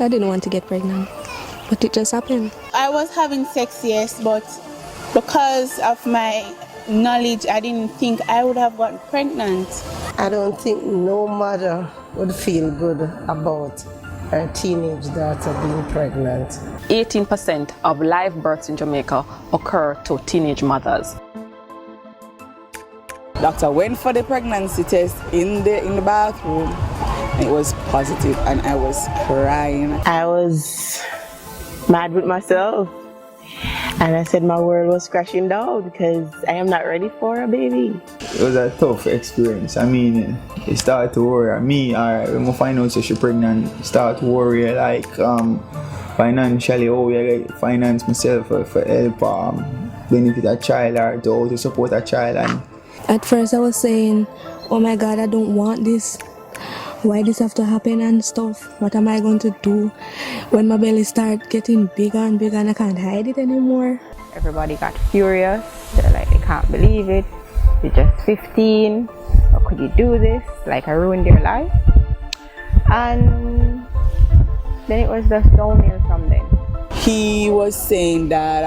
I didn't want to get pregnant, but it just happened. I was having sex, yes, but because of my knowledge, I didn't think I would have gotten pregnant. I don't think no mother would feel good about her teenage daughter being pregnant. 18% of live births in Jamaica occur to teenage mothers. Doctor went for the pregnancy test in the bathroom. It was positive and I was crying. I was mad with myself. And I said my world was crashing down because I am not ready for a baby. It was a tough experience. I mean, it started to worry me. When I find out that she's pregnant, start to worry like financially, how I finance myself for help, benefit a child or to support a child. And at first I was saying, oh my God, I don't want this. Why this have to happen and stuff? What am I going to do when my belly start getting bigger and bigger and I can't hide it anymore? Everybody got furious. They're like, they can't believe it. You're just 15. How could you do this? Like, I ruined your life. And then it was just downhill from then. He was saying that,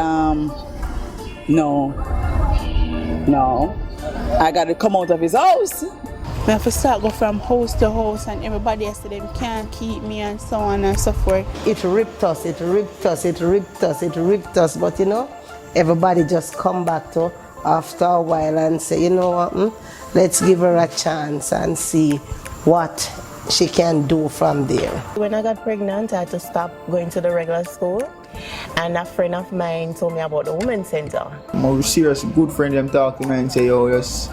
no, I got to come out of his house. I have to start go from house to house and everybody else them can't keep me and so on and so forth. It ripped us, but you know, everybody just come back to after a while and say, you know what, let's give her a chance and see what she can do from there. When I got pregnant, I had to stop going to the regular school. And a friend of mine told me about the women's center. my serious good friend them talk to me and say, yo, just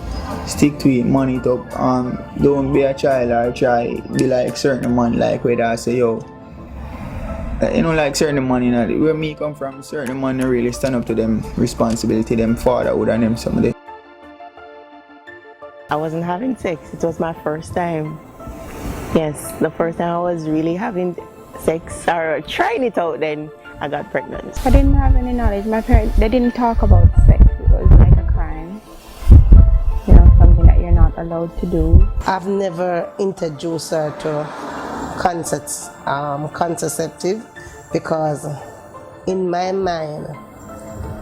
stick to it, money it up. Don't be a child or try be like certain man, like where I say, yo, you know, like certain man, you know, where me come from, certain man really stand up to them responsibility, them fatherhood and them somebody. I wasn't having sex. It was my first time. Yes, the first time I was really having sex or trying it out, then I got pregnant. I didn't have any knowledge. My parents, they didn't talk about sex. It was like a crime. You know, something that you're not allowed to do. I've never introduced her to contraceptive because in my mind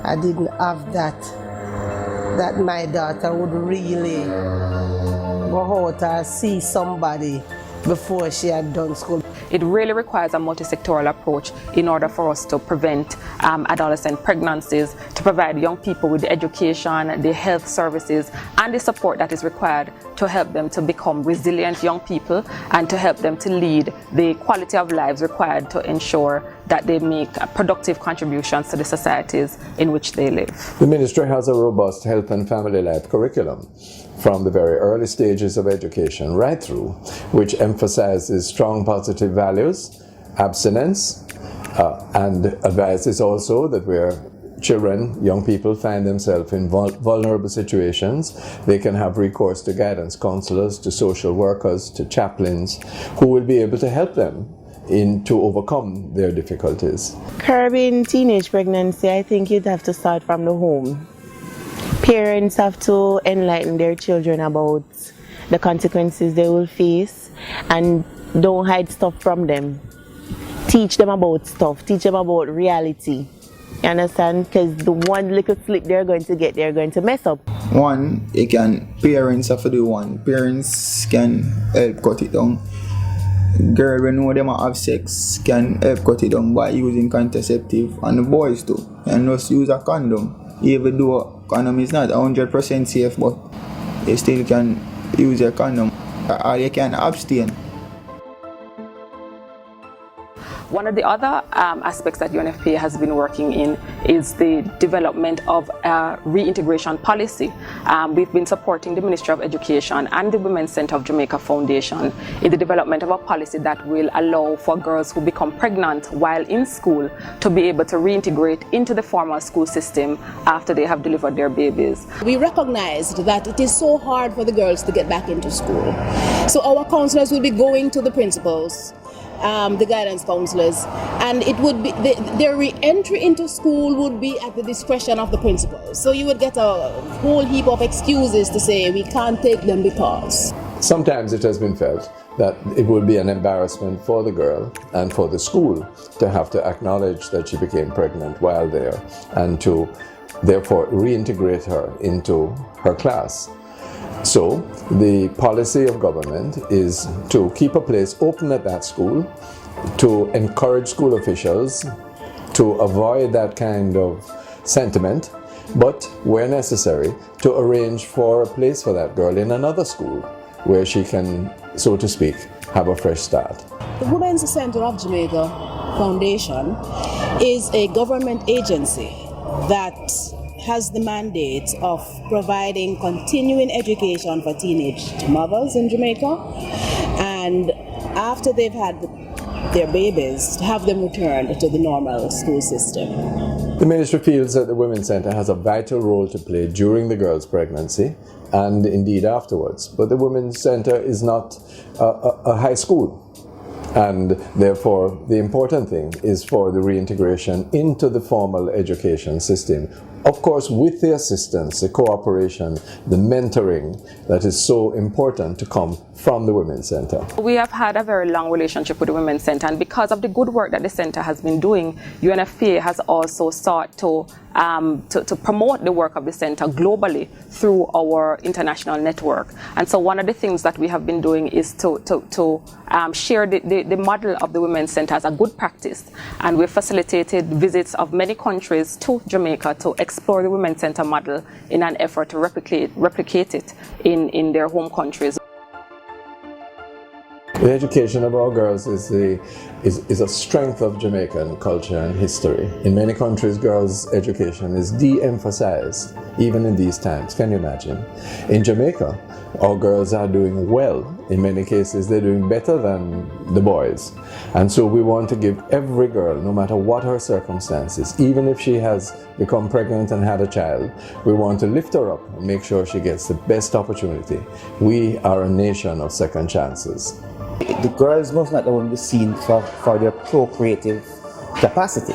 I didn't have that my daughter would really go out or see somebody before she had done school. It really requires a multi-sectoral approach in order for us to prevent adolescent pregnancies, to provide young people with the education, the health services, and the support that is required to help them to become resilient young people and to help them to lead the quality of lives required to ensure that they make productive contributions to the societies in which they live. The ministry has a robust health and family life curriculum from the very early stages of education right through, which emphasizes strong positive values, abstinence, and advises also that where children, young people find themselves in vulnerable situations, they can have recourse to guidance counselors, to social workers, to chaplains, who will be able to help them to overcome their difficulties. Curbing teenage pregnancy, I think you'd have to start from the home. Parents have to enlighten their children about the consequences they will face and don't hide stuff from them. Teach them about stuff, teach them about reality. You understand? Because the one little slip they're going to get, they're going to mess up. One, parents have to do one. Parents can help cut it down. Girl, when know them have sex, can help cut it down by using contraceptive, and the boys too. And just use a condom. Even though condom is not 100% safe, but you still can use a condom, or you can abstain. One of the other aspects that UNFPA has been working in is the development of a reintegration policy. We've been supporting the Ministry of Education and the Women's Center of Jamaica Foundation in the development of a policy that will allow for girls who become pregnant while in school to be able to reintegrate into the formal school system after they have delivered their babies. We recognized that it is so hard for the girls to get back into school. So our counselors will be going to the principals, the guidance counselors, and it would be their re-entry into school would be at the discretion of the principals. So you would get a whole heap of excuses to say we can't take them because. Sometimes it has been felt that it would be an embarrassment for the girl and for the school to have to acknowledge that she became pregnant while there and to therefore reintegrate her into her class. So the policy of government is to keep a place open at that school, to encourage school officials to avoid that kind of sentiment, but where necessary, to arrange for a place for that girl in another school where she can, so to speak, have a fresh start. The Women's Center of Jamaica Foundation is a government agency that has the mandate of providing continuing education for teenage mothers in Jamaica, and after they've had their babies, to have them returned to the normal school system. The ministry feels that the Women's Centre has a vital role to play during the girl's pregnancy and indeed afterwards. But the Women's Centre is not a high school, and therefore the important thing is for the reintegration into the formal education system. Of course, with the assistance, the cooperation, the mentoring that is so important to come from the Women's Centre. We have had a very long relationship with the Women's Centre, and because of the good work that the Centre has been doing, UNFPA has also sought to promote the work of the Centre globally through our international network. And so one of the things that we have been doing is to share the model of the Women's Centre as a good practice. And we've facilitated visits of many countries to Jamaica to explore the Women's Centre model in an effort to replicate it in their home countries. The education of our girls is a strength of Jamaican culture and history. In many countries, girls' education is de-emphasized, even in these times. Can you imagine? In Jamaica, our girls are doing well. In many cases, they're doing better than the boys. And so we want to give every girl, no matter what her circumstances, even if she has become pregnant and had a child, we want to lift her up and make sure she gets the best opportunity. We are a nation of second chances. The girls must not only be seen for their procreative capacity.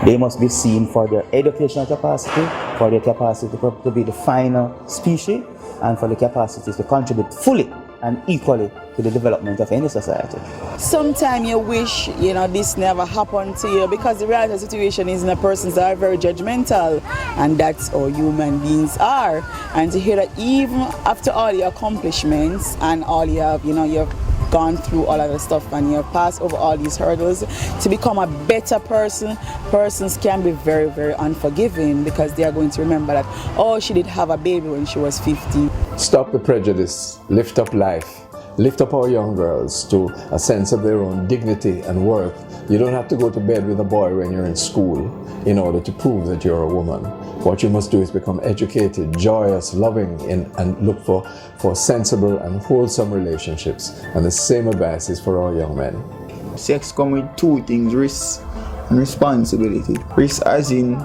They must be seen for their educational capacity, for their capacity to be the final species, and for the capacity to contribute fully and equally to the development of any society. Sometimes you wish, this never happened to you, because the reality of the situation is persons are very judgmental, and that's how human beings are. And to hear that even after all your accomplishments and all you have, you've gone through all of the stuff and you've passed over all these hurdles, to become a better person, persons can be very, very unforgiving, because they are going to remember that, oh, she did have a baby when she was 50. Stop the prejudice, lift up life. Lift up our young girls to a sense of their own dignity and worth. You don't have to go to bed with a boy when you're in school in order to prove that you're a woman. What you must do is become educated, joyous, loving, and look for sensible and wholesome relationships. And the same advice is for our young men. Sex comes with two things, risk and responsibility. Risk as in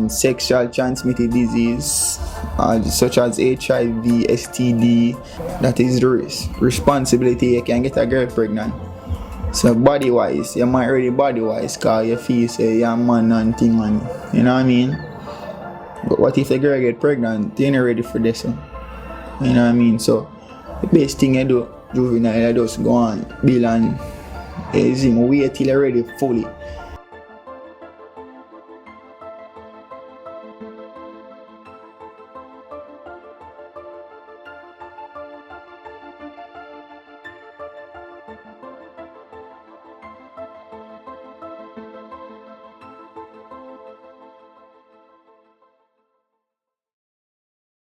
sexual transmitted disease such as HIV, STD, that is the risk. Responsibility, you can get a girl pregnant. So body-wise, you might already body-wise because you feel say you're a man and thing, and you know what I mean? But what if the girl get pregnant, you're not ready for this one? You know what I mean? So the best thing you do, juvenile, you just go on, build and wait till you're ready fully.